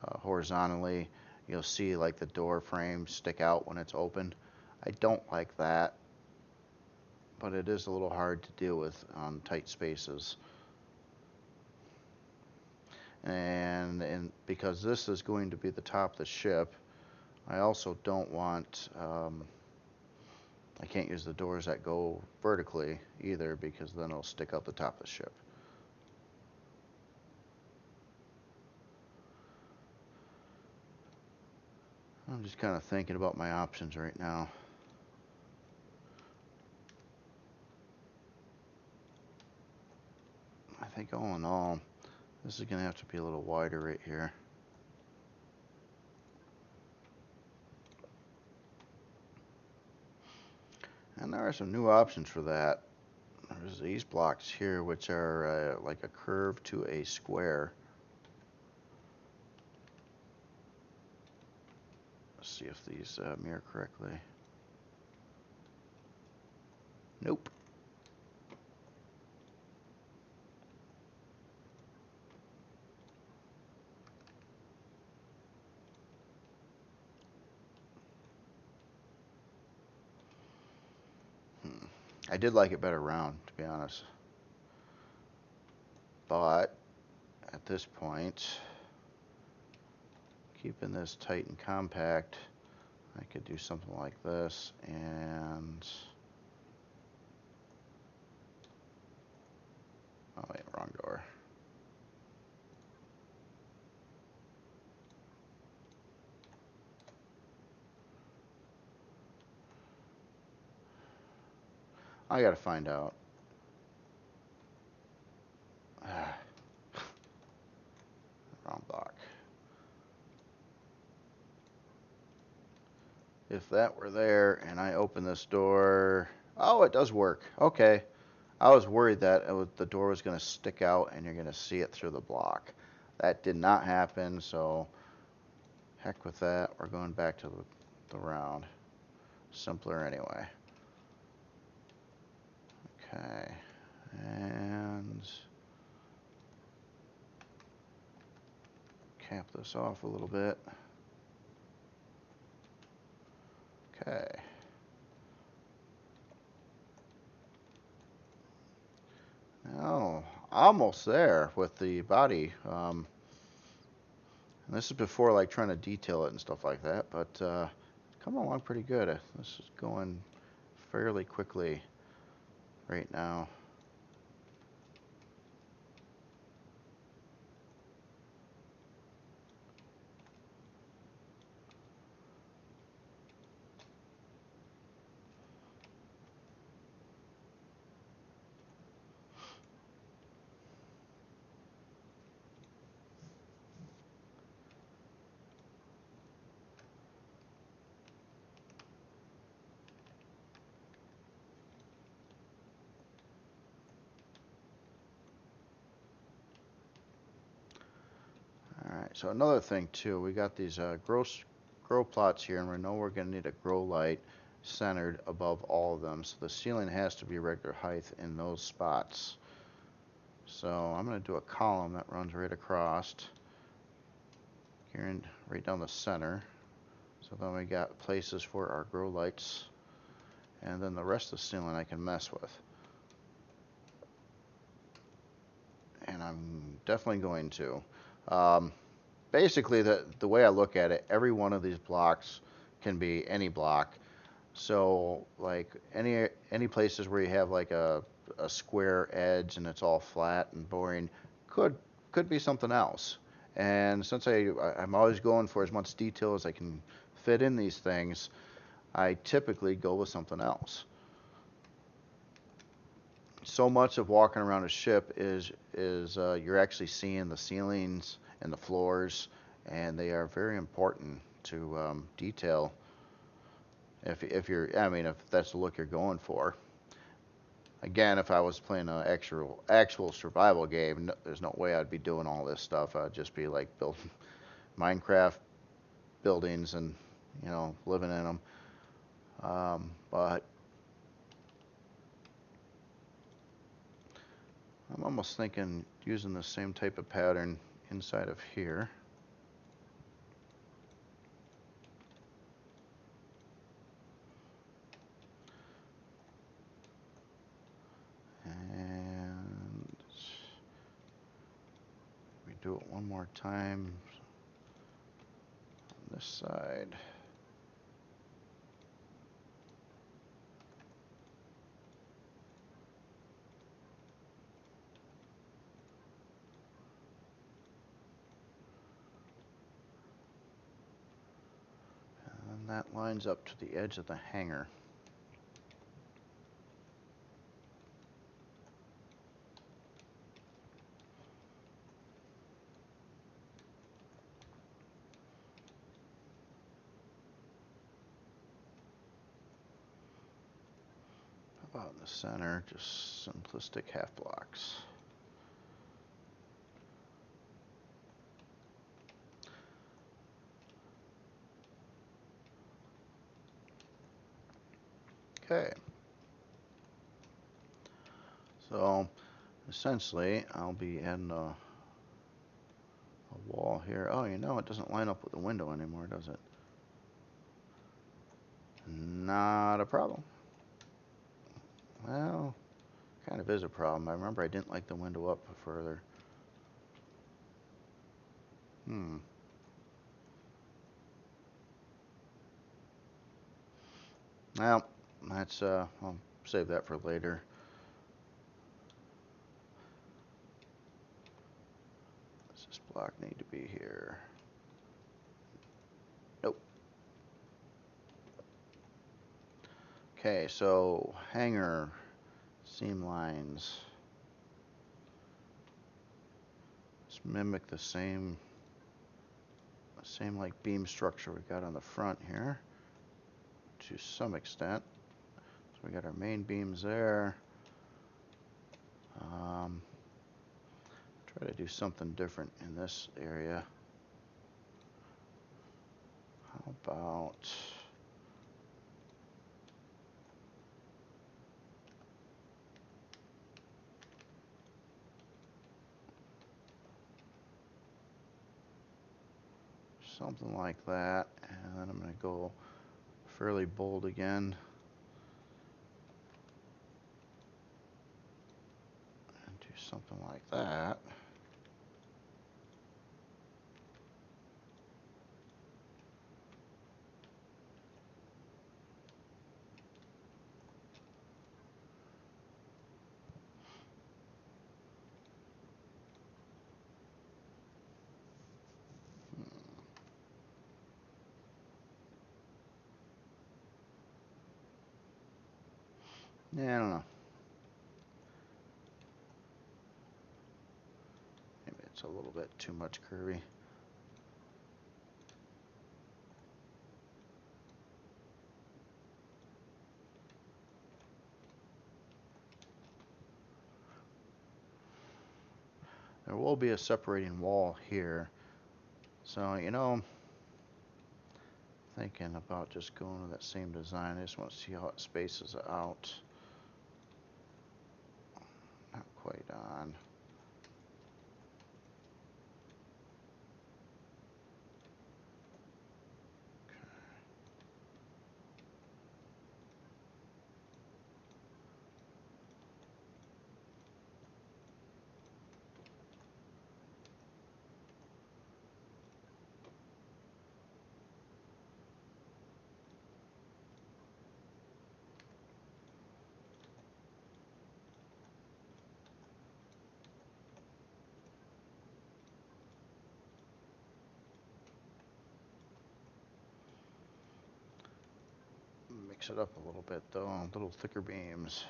horizontally, you'll see like the door frame stick out when it's open. I don't like that, but it is a little hard to deal with on tight spaces. And because this is going to be the top of the ship, I also don't want, I can't use the doors that go vertically either, because then it'll stick out the top of the ship. I'm just kind of thinking about my options right now. I think all in all, this is going to have to be a little wider right here. And there are some new options for that. There's these blocks here, which are like a curve to a square. Let's see if these mirror correctly. Nope. I did like it better round, to be honest. But at this point, keeping this tight and compact, I could do something like this, and oh wait, wrong door. I gotta find out. Wrong block. If that were there and I open this door, oh, it does work. Okay. I was worried that the door was going to stick out and you're going to see it through the block. That did not happen, so heck with that. We're going back to the round. Simpler anyway. Okay. And cap this off a little bit. Okay. Now, almost there with the body. And this is before like trying to detail it and stuff like that, but coming along pretty good. This is going fairly quickly right now. Alright, so another thing too, we got these grow plots here, and we know we're going to need a grow light centered above all of them, so the ceiling has to be regular height in those spots. So I'm going to do a column that runs right across here and right down the center. So then we got places for our grow lights, and then the rest of the ceiling I can mess with. And I'm definitely going to. Basically, the way I look at it, every one of these blocks can be any block. So like any places where you have like a square edge and it's all flat and boring could be something else. And since I'm always going for as much detail as I can fit in these things, I typically go with something else. So much of walking around a ship is you're actually seeing the ceilings and the floors, and they are very important to detail. If that's the look you're going for. Again, if I was playing an actual survival game, no, there's no way I'd be doing all this stuff. I'd just be like building Minecraft buildings and living in them. But I'm almost thinking using the same type of pattern inside of here. And we do it one more time on this side. And that lines up to the edge of the hangar. How about in the center, just simplistic half blocks. Okay. So essentially, I'll be adding a wall here. Oh, it doesn't line up with the window anymore, does it? Not a problem. Well, kind of is a problem. I remember I didn't like the window up further. Well, that's I'll save that for later. Does this block need to be here? Nope. Okay, so hangar seam lines. Let's mimic the same like beam structure we got on the front here to some extent. So we got our main beams there. Try to do something different in this area. How about something like that, and then I'm going to go fairly bold again and do something like that. Yeah, I don't know. Maybe it's a little bit too much curvy. There will be a separating wall here. So, you know, thinking about just going with that same design. I just want to see how it spaces out. Not quite on. Mix it up a little bit though, a little thicker beams.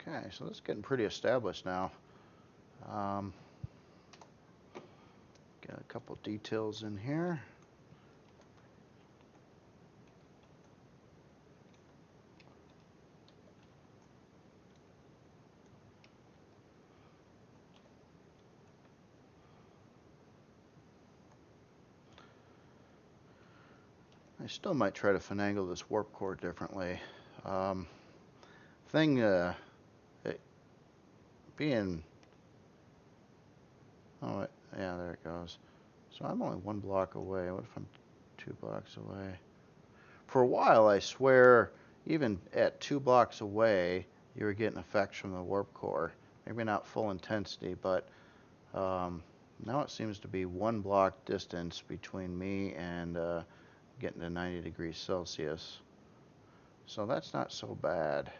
Okay, so that's getting pretty established now. Got a couple details in here. I still might try to finagle this warp core differently. Thing, it being, oh yeah, there it goes. So I'm only 1 block away. What if I'm 2 blocks away? For a while, I swear, even at 2 blocks away, you were getting effects from the warp core. Maybe not full intensity, but now it seems to be 1 block distance between me and getting to 90 degrees Celsius. So that's not so bad.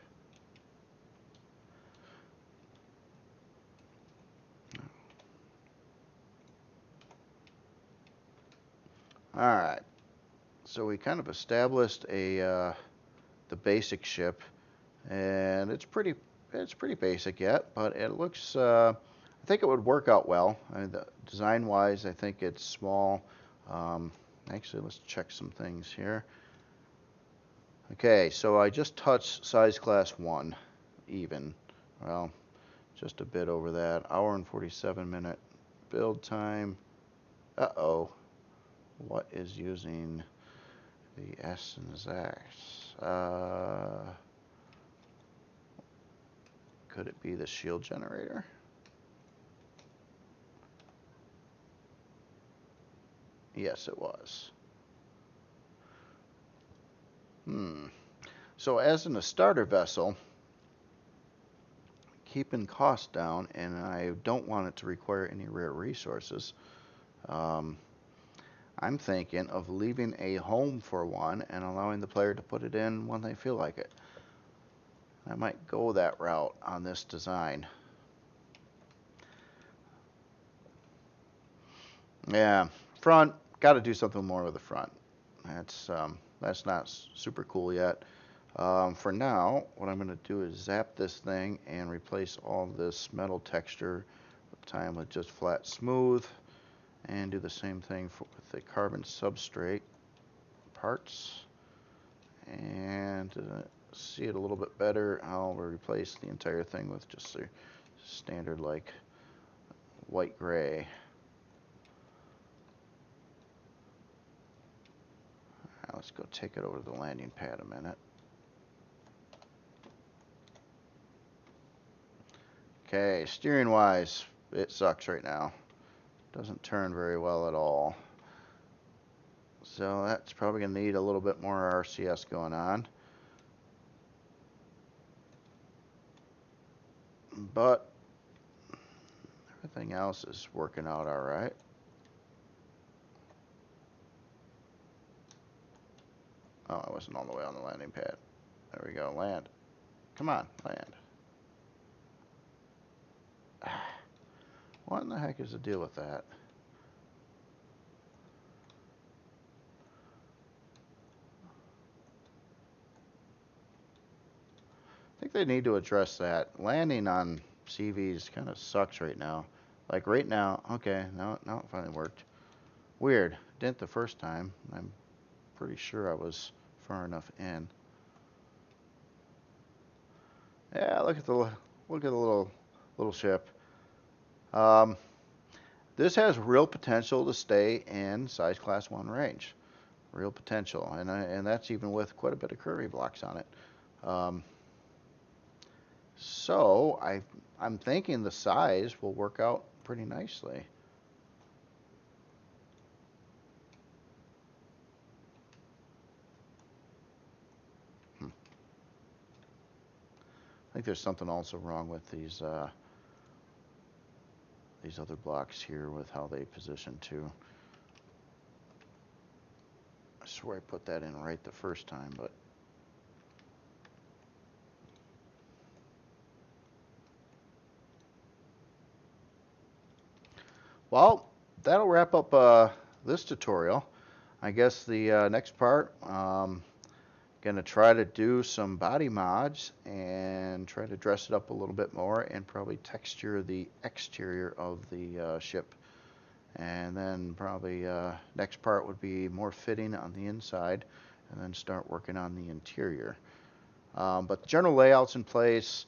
Alright, so we kind of established the basic ship, and it's pretty basic yet, but it looks, I think it would work out well. I mean, design-wise, I think it's small. Actually, let's check some things here. Okay, so I just touched size class 1, even. Well, just a bit over that. Hour and 47-minute build time. Uh-oh. What is using the S and the X? Could it be the shield generator? Yes, it was. So as in a starter vessel, keeping costs down, and I don't want it to require any rare resources, I'm thinking of leaving a home for one and allowing the player to put it in when they feel like it. I might go that route on this design. Yeah, front, got to do something more with the front. That's not super cool yet. For now, what I'm going to do is zap this thing and replace all this metal texture time with just flat smooth, and do the same thing with the carbon substrate parts. And to see it a little bit better, I'll replace the entire thing with just a standard like white gray. Let's go take it over to the landing pad a minute. Okay, steering wise, it sucks right now. Doesn't turn very well at all. So that's probably going to need a little bit more RCS going on. But everything else is working out all right. Oh, I wasn't all the way on the landing pad. There we go, land. Come on, land. What in the heck is the deal with that? I think they need to address that. Landing on CVs kind of sucks right now. Like right now, okay, now it finally worked. Weird. Didn't the first time. I'm pretty sure I was far enough in. Yeah, look at the little ship. Um, this has real potential to stay in size class 1 range. Real potential, and that's even with quite a bit of curvy blocks on it. Um, so I'm thinking the size will work out pretty nicely. Hmm. I think there's something also wrong with these other blocks here with how they position too. I swear I put that in right the first time, but well, that'll wrap up this tutorial. I guess the next part, gonna try to do some body mods and try to dress it up a little bit more and probably texture the exterior of the ship. And then probably next part would be more fitting on the inside and then start working on the interior. But the general layout's in place.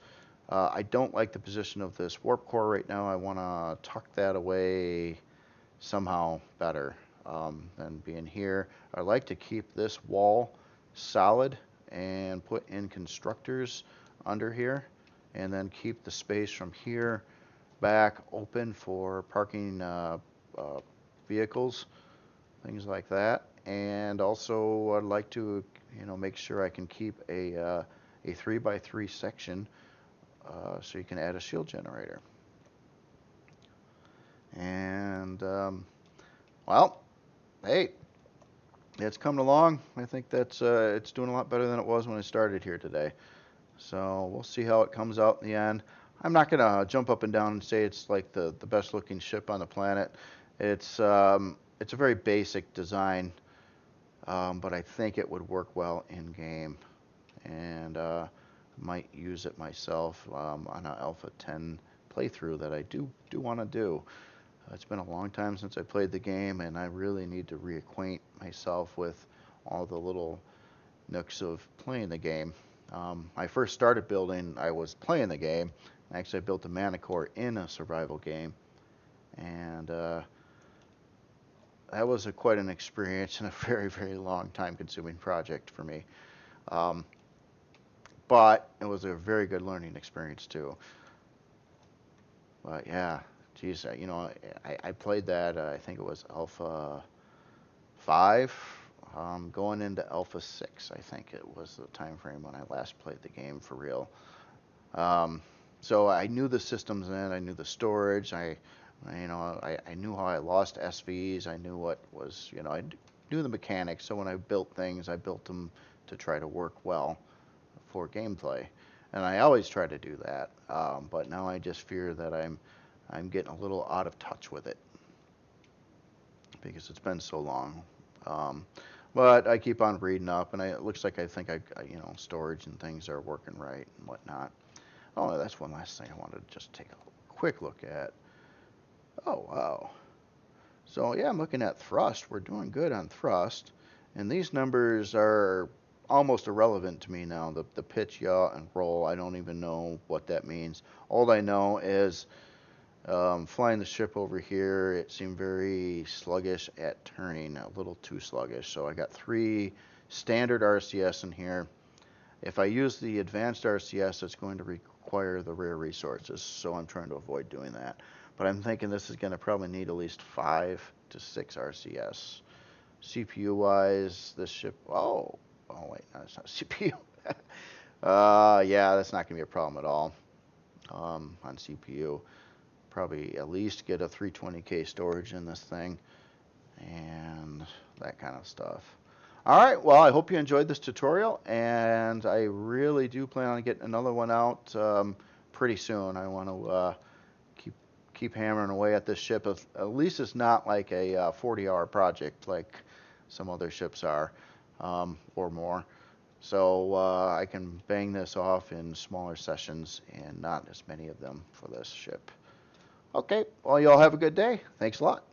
I don't like the position of this warp core right now. I want to tuck that away somehow better than being here. I like to keep this wall solid and put in constructors under here, and then keep the space from here back open for parking vehicles, things like that. And also I'd like to, make sure I can keep a 3x3 section so you can add a shield generator. And well, hey, it's coming along. I think that's it's doing a lot better than it was when I started here today. So we'll see how it comes out in the end. I'm not gonna jump up and down and say it's like the best looking ship on the planet. It's a very basic design, but I think it would work well in game, and might use it myself on an Alpha 10 playthrough that I do want to do. It's been a long time since I played the game, and I really need to reacquaint myself with all the little nooks of playing the game. I first started building, I was playing the game. Actually, I built a Manicore in a survival game, and that was quite an experience and a very, very long time consuming project for me. Um, but it was a very good learning experience too. But yeah, geez, I played that, I think it was Alpha 5, going into Alpha 6, I think it was the time frame when I last played the game for real. Um, so I knew the systems in it, I knew the storage, I knew how I lost SVs, I knew what was, I knew the mechanics. So when I built things, I built them to try to work well for gameplay, and I always try to do that. But now I just fear that I'm getting a little out of touch with it because it's been so long. Um, but I keep on reading up, and it looks like I think storage and things are working right and whatnot. Oh, that's one last thing I wanted to just take a quick look at. Oh, wow. So yeah, I'm looking at thrust. We're doing good on thrust, and these numbers are almost irrelevant to me now. The pitch, yaw, and roll, I don't even know what that means. All I know is flying the ship over here, it seemed very sluggish at turning, a little too sluggish. So I got 3 standard RCS in here. If I use the advanced RCS, it's going to require the rare resources, so I'm trying to avoid doing that. But I'm thinking this is going to probably need at least 5 to 6 RCS. CPU-wise, this ship, oh wait, no, it's not CPU. Yeah, that's not going to be a problem at all on CPU. Probably at least get a 320K storage in this thing and that kind of stuff. All right, well, I hope you enjoyed this tutorial, and I really do plan on getting another one out pretty soon. I want to keep hammering away at this ship. At least it's not like a 40-hour project like some other ships are, or more. So I can bang this off in smaller sessions and not as many of them for this ship. Okay, well, y'all have a good day. Thanks a lot.